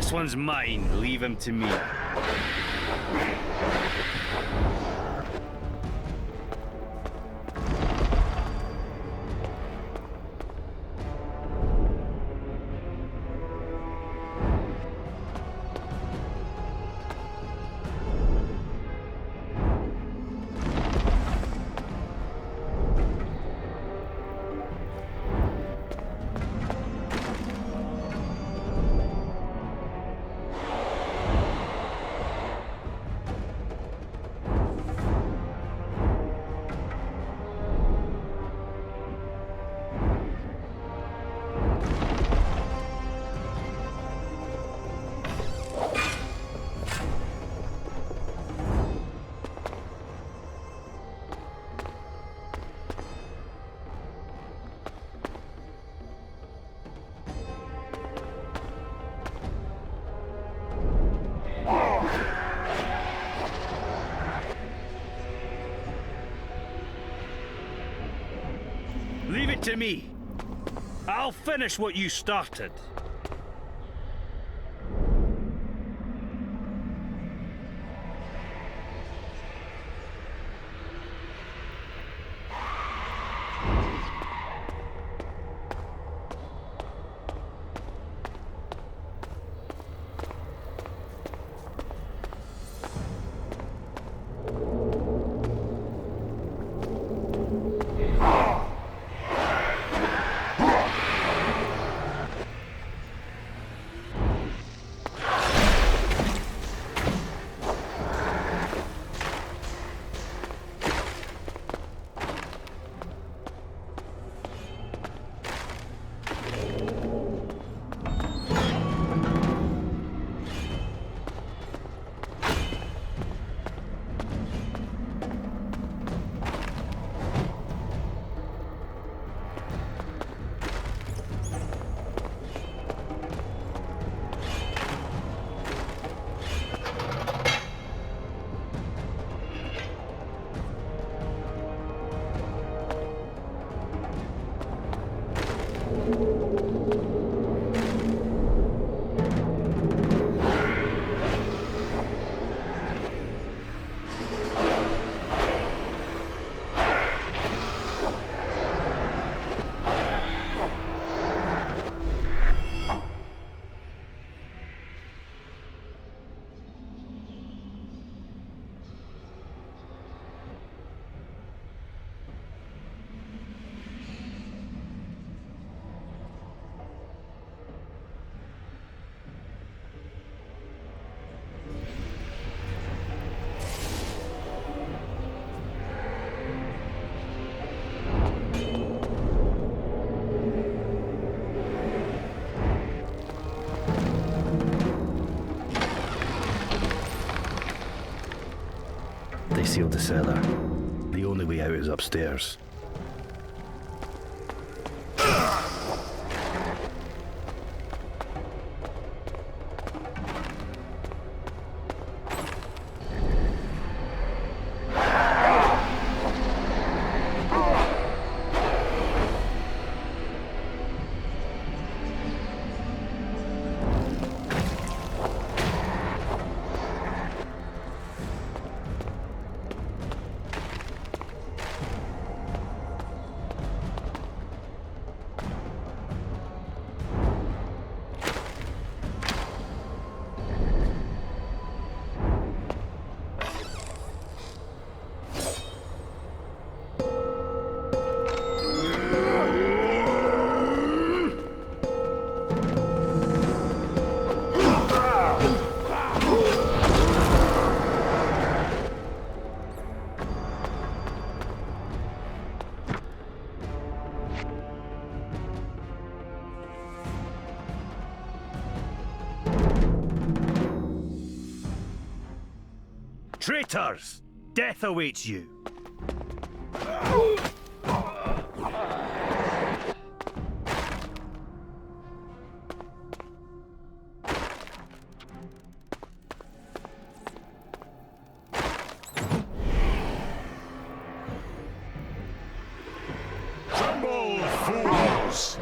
This one's mine. Leave him to me. Leave it to me. I'll finish what you started. They sealed the cellar. The only way out is upstairs. Traitors! Death awaits you! Tremble, fools!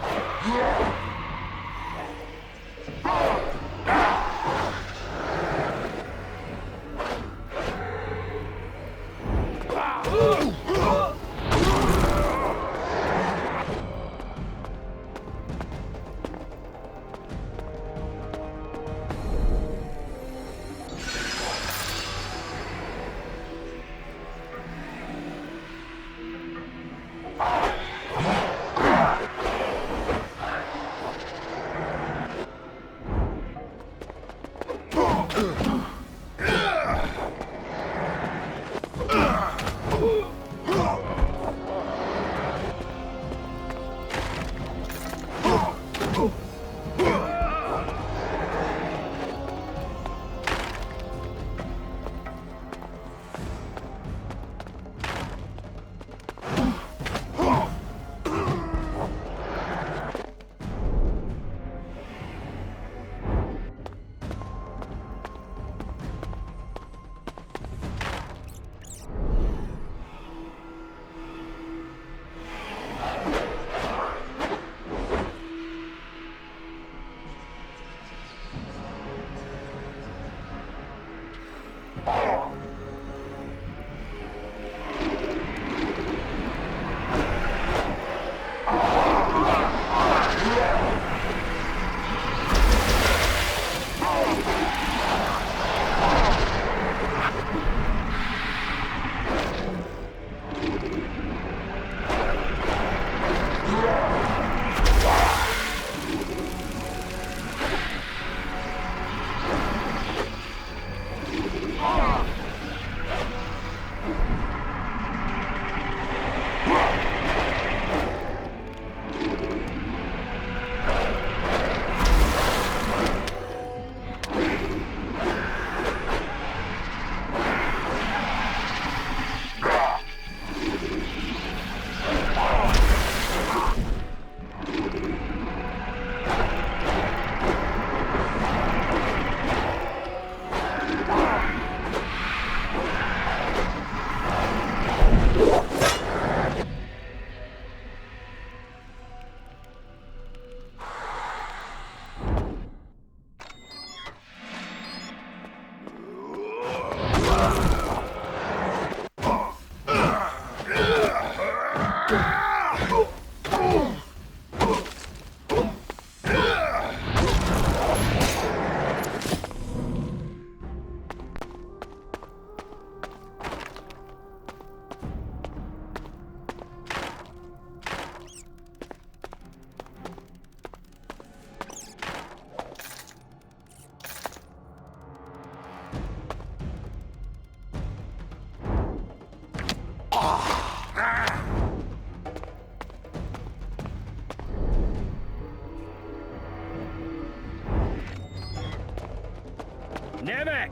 Nemec!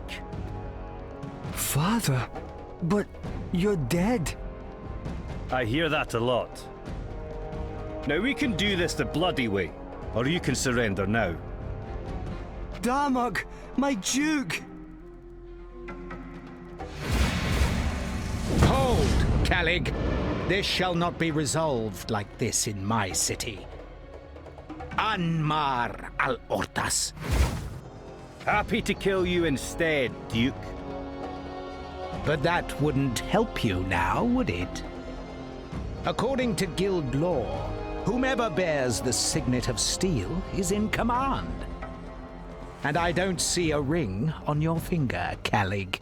Father, but you're dead. I hear that a lot. Now we can do this the bloody way, or you can surrender now. Darmok, my Duke! Hold, Calig. This shall not be resolved like this in my city. Anmar al-Ortas. Happy to kill you instead, Duke. But that wouldn't help you now, would it? According to guild law, whomever bears the signet of steel is in command. And I don't see a ring on your finger, Calig.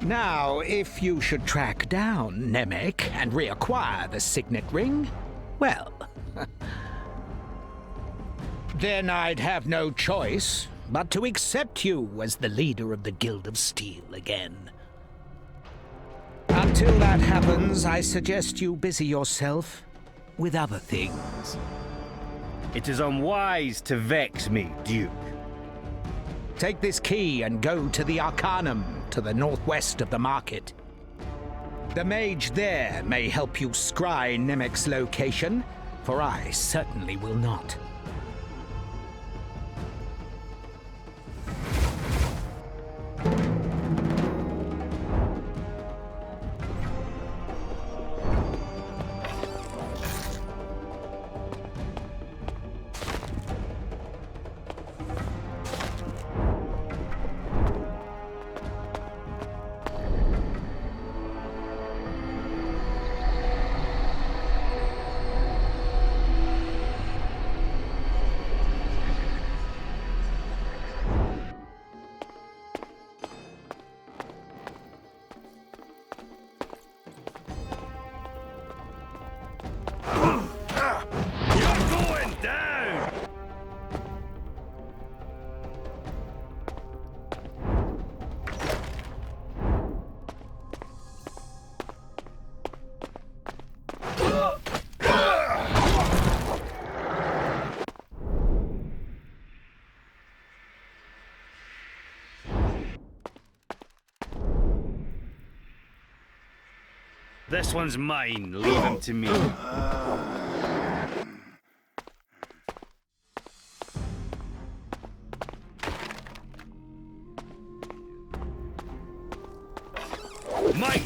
Now, if you should track down Nemec and reacquire the signet ring, well, then I'd have no choice but to accept you as the leader of the Guild of Steel again. Until that happens, I suggest you busy yourself with other things. It is unwise to vex me, Duke. Take this key and go to the Arcanum to the northwest of the market. The mage there may help you scry Nemec's location, for I certainly will not. This one's mine. Leave him to me. Mine!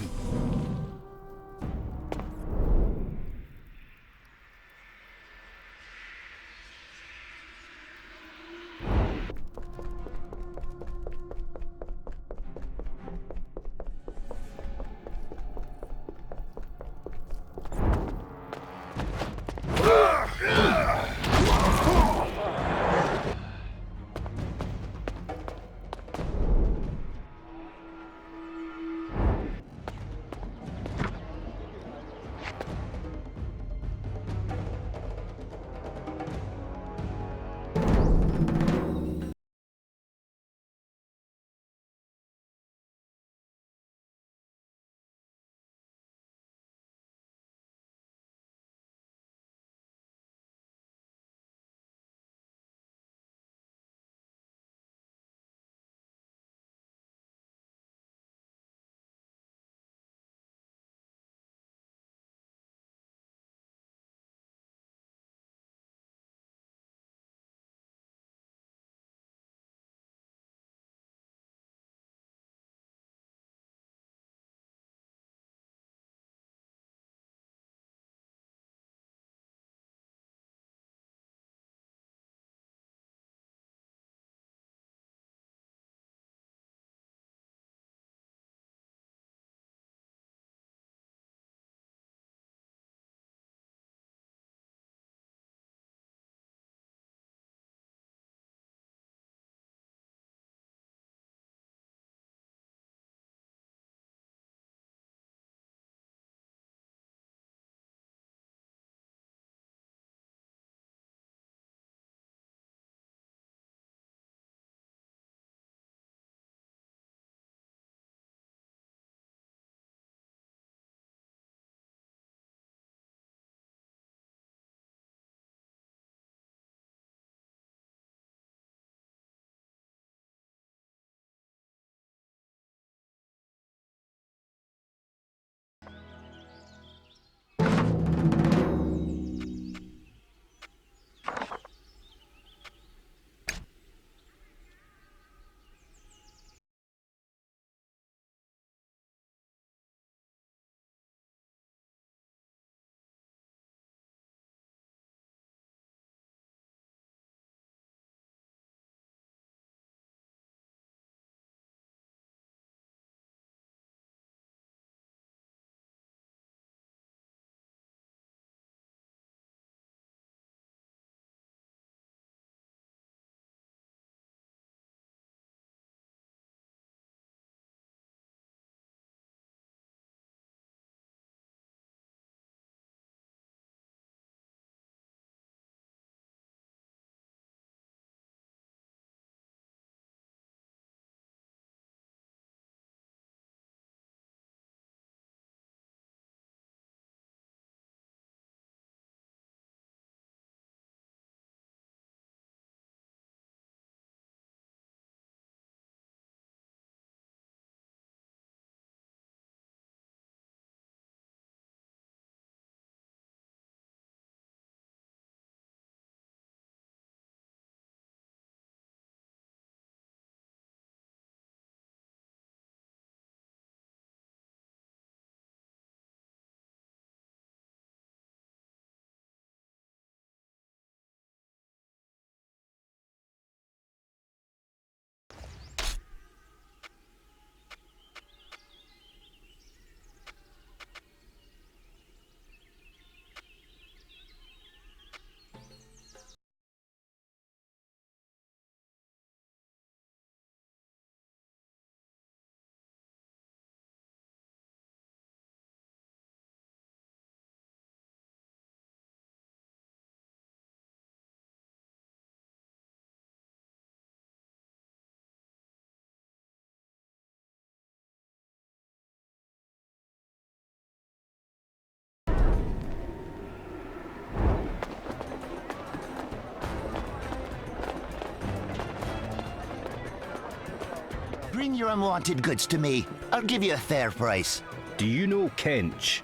Bring your unwanted goods to me. I'll give you a fair price. Do you know Kench?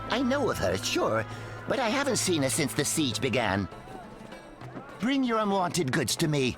I know of her, sure, but I haven't seen her since the siege began. Bring your unwanted goods to me.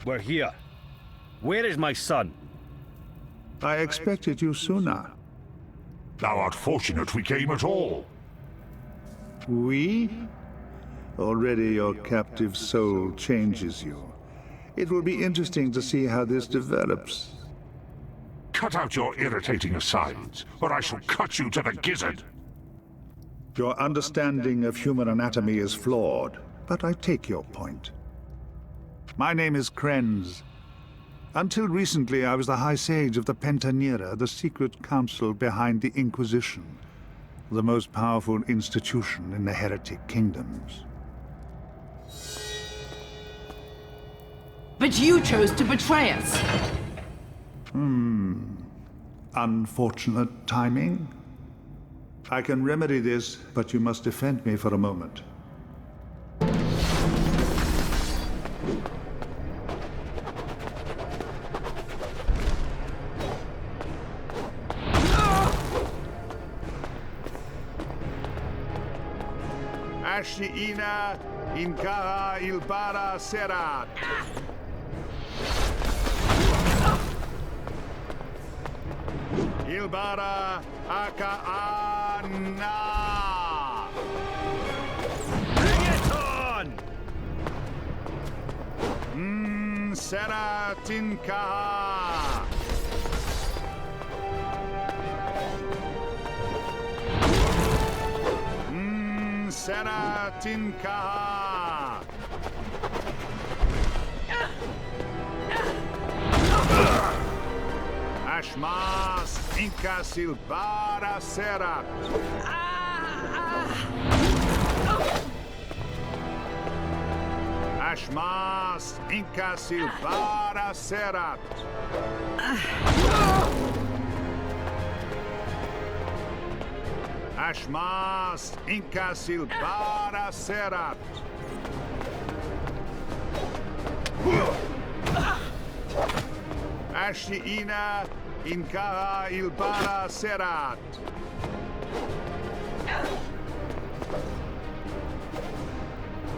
We're here. Where is my son? I expected you sooner. Thou art fortunate we came at all. We? Already your captive soul changes you. It will be interesting to see how this develops. Cut out your irritating asides, or I shall cut you to the gizzard. Your understanding of human anatomy is flawed, but I take your point. My name is Krenz. Until recently, I was the High Sage of the Pentanera, the secret council behind the Inquisition, the most powerful institution in the heretic kingdoms. But you chose to betray us! Unfortunate timing? I can remedy this, but you must defend me for a moment. Ashiina Inkaha Ilbara Serat. Ilbara Akaana. Bring it on! Seratinkaha. Seratinkaha. Ashmas Inca Silvara Serat. Ashmas Inca Silvara Serat. Ashmas Inca Silvara Serat. Ashiina Inca Ilbara Serat.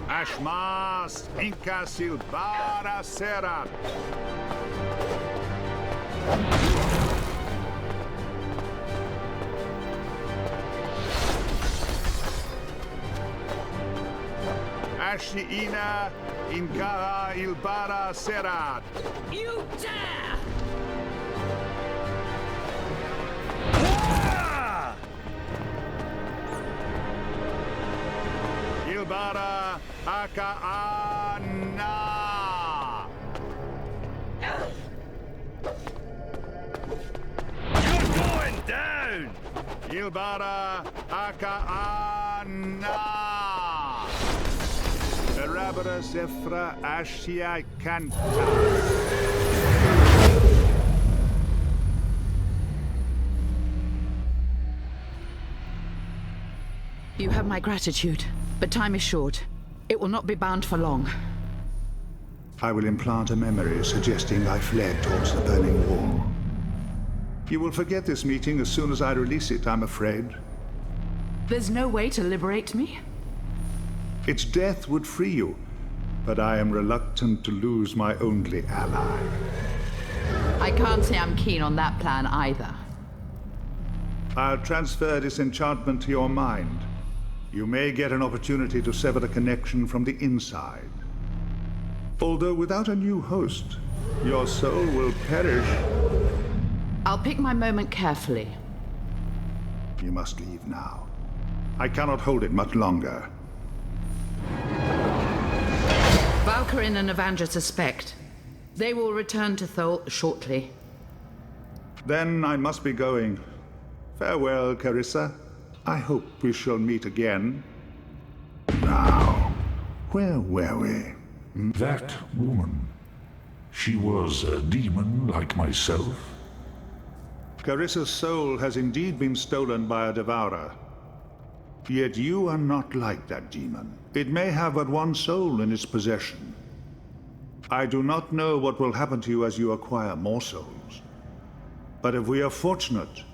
Ashmas Inca Silvara Serat. Ashiina Inca Ilbara Serat. You dare! Ilbara Akaana. You're going down! Ilbara Akaana. Barabara Zefra Ashia Kanta. You have my gratitude, but time is short. It will not be bound for long. I will implant a memory suggesting I fled towards the burning wall. You will forget this meeting as soon as I release it, I'm afraid. There's no way to liberate me? Its death would free you, but I am reluctant to lose my only ally. I can't say I'm keen on that plan either. I'll transfer disenchantment to your mind. You may get an opportunity to sever the connection from the inside. Although without a new host, your soul will perish. I'll pick my moment carefully. You must leave now. I cannot hold it much longer. Valkyrin and Avenger suspect. They will return to Thol shortly. Then I must be going. Farewell, Carissa. I hope we shall meet again. Now, where were we? That woman. She was a demon like myself. Carissa's soul has indeed been stolen by a devourer. Yet you are not like that demon. It may have but one soul in its possession. I do not know what will happen to you as you acquire more souls. But if we are fortunate,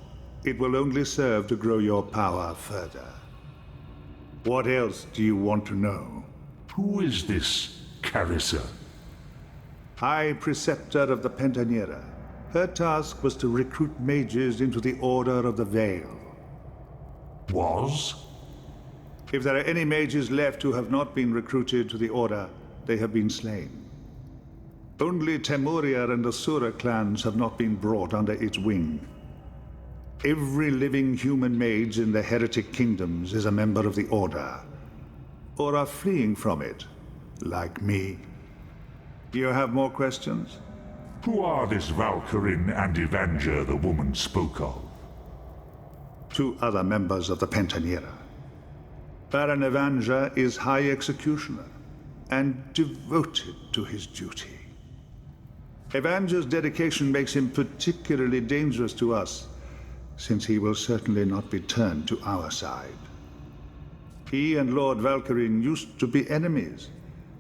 it will only serve to grow your power further. What else do you want to know? Who is this Carissa? High Preceptor of the Pentanera. Her task was to recruit mages into the Order of the Veil. Was? If there are any mages left who have not been recruited to the Order, they have been slain. Only Temuria and Asura clans have not been brought under its wing. Every living human mage in the heretic kingdoms is a member of the Order, or are fleeing from it, like me. You have more questions? Who are this Valkyrin and Evanger the woman spoke of? Two other members of the Pentanera. Baron Evanger is High Executioner, and devoted to his duty. Evanger's dedication makes him particularly dangerous to us, since he will certainly not be turned to our side. He and Lord Valkyrin used to be enemies,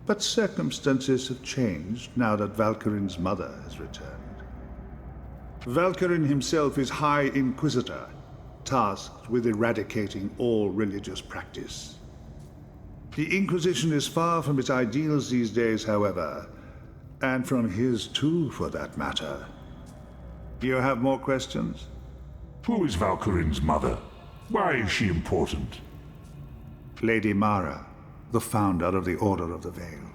but circumstances have changed now that Valkyrin's mother has returned. Valkyrin himself is High Inquisitor, tasked with eradicating all religious practice. The Inquisition is far from its ideals these days, however, and from his too, for that matter. Do you have more questions? Who is Valkyrin's mother? Why is she important? Lady Mara, the founder of the Order of the Veil.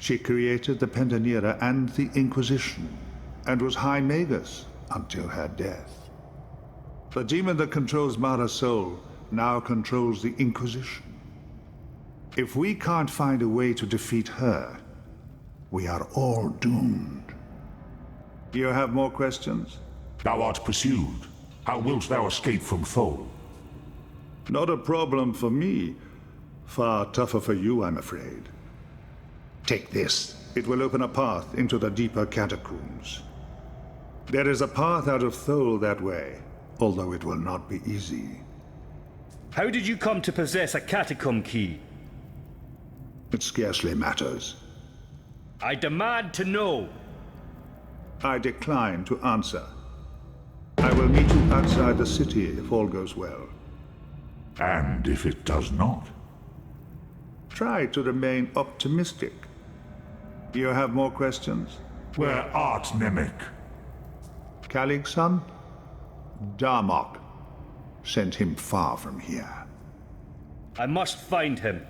She created the Pentanera and the Inquisition, and was High Magus until her death. The demon that controls Mara's soul now controls the Inquisition. If we can't find a way to defeat her, we are all doomed. You have more questions? Thou art pursued. How wilt thou escape from Thol? Not a problem for me. Far tougher for you, I'm afraid. Take this. It will open a path into the deeper catacombs. There is a path out of Thol that way, although it will not be easy. How did you come to possess a catacomb key? It scarcely matters. I demand to know. I decline to answer. I will meet you outside the city if all goes well. And if it does not? Try to remain optimistic. You have more questions? Where art Nemec? Kalig's son? Darmok sent him far from here. I must find him.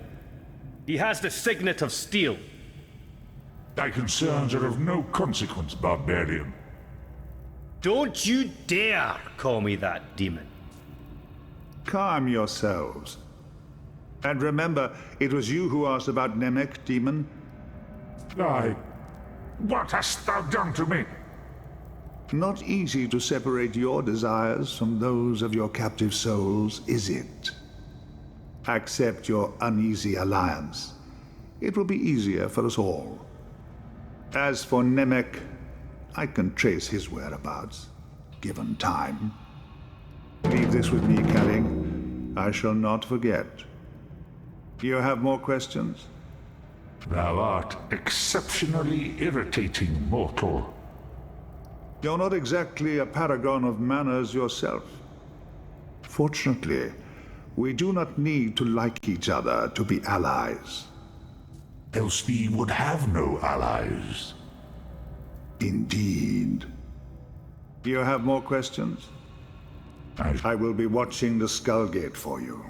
He has the signet of steel. Thy concerns are of no consequence, barbarian. Don't you dare call me that, demon. Calm yourselves. And remember, it was you who asked about Nemec, demon. What hast thou done to me? Not easy to separate your desires from those of your captive souls, is it? Accept your uneasy alliance. It will be easier for us all. As for Nemec, I can trace his whereabouts, given time. Leave this with me, Kalig. I shall not forget. You have more questions? Thou art exceptionally irritating, mortal. You're not exactly a paragon of manners yourself. Fortunately, we do not need to like each other to be allies. Else we would have no allies. Indeed. You have more questions? I will be watching the Skullgate for you.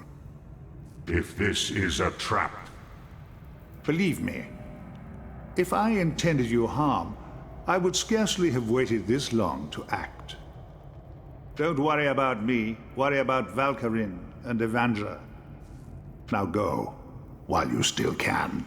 If this is a trap. Believe me, if I intended you harm, I would scarcely have waited this long to act. Don't worry about me, worry about Valkyrin and Evandra. Now go, while you still can.